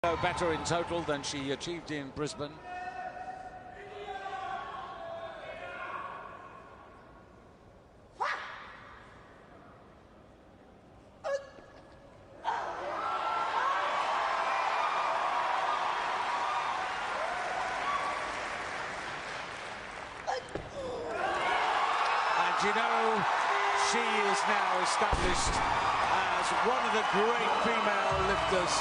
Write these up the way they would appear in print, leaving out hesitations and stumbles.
Better in total than she achieved in Brisbane. And you know, she is now established as one of the great female lifters.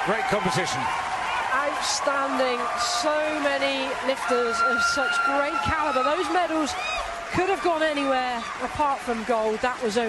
Great competition. Outstanding. So many lifters of such great calibre. Those medals could have gone anywhere apart from gold. That was